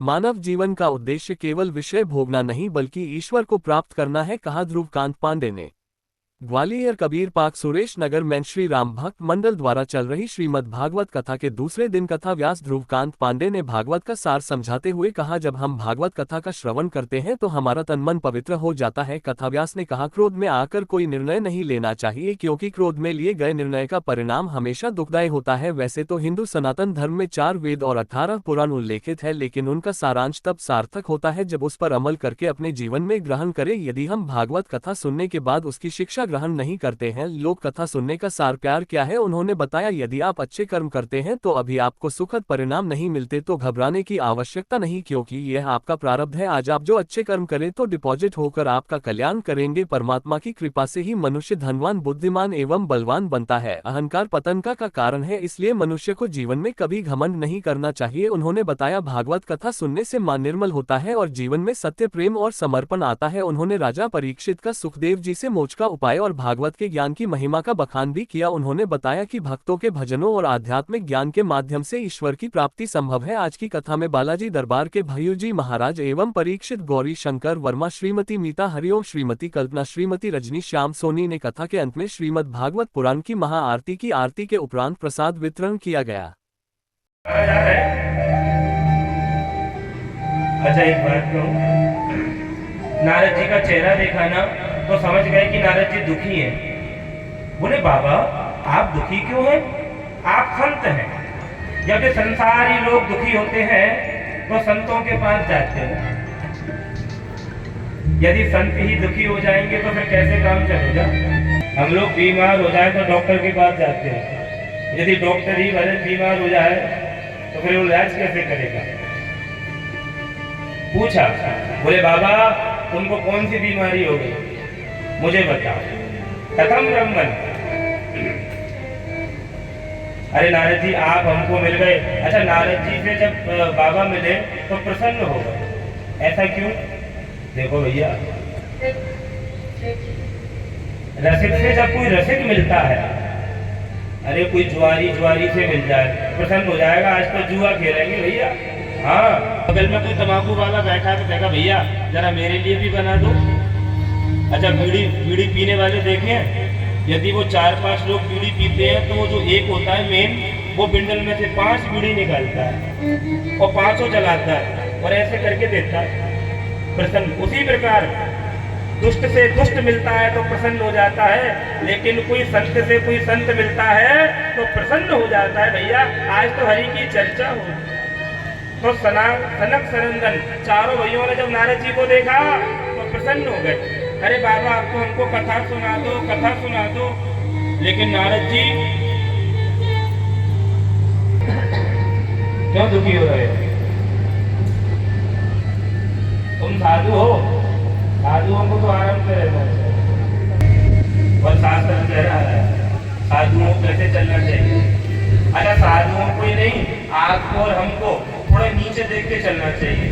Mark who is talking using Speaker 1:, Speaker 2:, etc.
Speaker 1: मानव जीवन का उद्देश्य केवल विषय भोगना नहीं बल्कि ईश्वर को प्राप्त करना है, कहा ध्रुवकांत पांडे ने। ग्वालियर कबीर पार्क सुरेश नगर में श्री राम भक्त मंडल द्वारा चल रही श्रीमद् भागवत कथा के दूसरे दिन कथा व्यास ध्रुवकांत पांडे ने भागवत का सार समझाते हुए कहा, जब हम भागवत कथा का श्रवण करते हैं तो हमारा तन मन पवित्र हो जाता है। कथा व्यास ने कहा, क्रोध में आकर कोई निर्णय नहीं लेना चाहिए क्योंकि क्रोध में लिए गए निर्णय का परिणाम हमेशा दुखदायी होता है। वैसे तो हिंदू सनातन धर्म में 4 वेद और 18 पुराण उल्लेखित है, लेकिन उनका सारांश तब सार्थक होता है जब उस पर अमल करके अपने जीवन में ग्रहण करे। यदि हम भागवत कथा सुनने के बाद उसकी शिक्षा ग्रहण नहीं करते हैं। लोक कथा सुनने का सार प्यार क्या है, उन्होंने बताया, यदि आप अच्छे कर्म करते हैं तो अभी आपको सुखद परिणाम नहीं मिलते तो घबराने की आवश्यकता नहीं, क्योंकि यह आपका प्रारब्ध है। आज आप जो अच्छे कर्म करें तो डिपॉजिट होकर आपका कल्याण करेंगे। परमात्मा की कृपा से ही मनुष्य धनवान, बुद्धिमान एवं बलवान बनता है। अहंकार पतन का कारण है, इसलिए मनुष्य को जीवन में कभी घमंड नहीं करना चाहिए। उन्होंने बताया, भागवत कथा सुनने से मन निर्मल होता है और जीवन में सत्य, प्रेम और समर्पण आता है। उन्होंने राजा परीक्षित का सुखदेव जी से मोक्ष का उपाय और भागवत के ज्ञान की महिमा का बखान भी किया। उन्होंने बताया कि भक्तों के भजनों और आध्यात्मिक ज्ञान के माध्यम से ईश्वर की प्राप्ति संभव है। आज की कथा में बालाजी दरबार के भय्यू जी महाराज एवं परीक्षित गौरी शंकर वर्मा, श्रीमती मीता हरिओम, श्रीमती कल्पना, श्रीमती रजनी श्याम सोनी ने कथा के अंत में श्रीमद् भागवत पुराण की महाआरती की। आरती के उपरांत प्रसाद वितरण किया गया।
Speaker 2: अच्छा, एक बात कहूं, नारद जी का चेहरा देखा ना तो समझ गए कि नारद जी दुखी हैं। बोले, बाबा आप दुखी क्यों हैं? आप संत हैं। जब ये संसारी लोग दुखी होते हैं तो संतों के पास जाते हैं। यदि संत ही दुखी हो जाएंगे तो फिर कैसे काम चलेगा? हम लोग बीमार हो जाए तो डॉक्टर के पास जाते हैं। यदि डॉक्टर ही बीमार हो जाए तो फिर वो इलाज कैसे करेगा? पूछा, बोले बाबा तुमको कौन सी बीमारी हो गई, मुझे बताओ। कथम ब्रह्मन, अरे नारद जी आप हमको मिल गए। अच्छा, नारद जी से जब बाबा मिले तो प्रसन्न हो गए, ऐसा क्यों? देखो भैया, रसिक से जब कोई रसिक मिलता है, अरे कोई जुआरी से मिल जाए प्रसन्न हो जाएगा। आज तो जुआ खेलेंगे भैया। हाँ, बगल में कोई तंबाकू वाला बैठा तो कहेगा, भैया जरा मेरे लिए भी बना दो। अच्छा, बीड़ी पीने वाले देखें, यदि वो 4-5 लोग बीड़ी पीते हैं तो वो जो एक होता है मेन, वो बिंडल में से 5 बीड़ी निकालता है और 5 जलाता है और ऐसे करके देता है प्रसन्न। उसी प्रकार दुष्ट से दुष्ट मिलता है तो प्रसन्न हो जाता है, लेकिन कोई संत से कोई संत मिलता है तो प्रसन्न हो जाता है। भैया आज तो हरि की चर्चा हो। तो सनक सनंदन चारों भैयों ने जब नारद जी को देखा तो प्रसन्न हो गए। अरे बाबा आपको हमको कथा सुना दो। लेकिन नारद जी क्यों दुखी हो रहे हो? तुम साधु हो, साधुओं को तो आराम से रहना चाहिए और शास्त्र कह रहा है साधुओं को कैसे चलना चाहिए। अच्छा, साधुओं को ही नहीं, आपको और हमको थोड़ा नीचे देख के चलना चाहिए।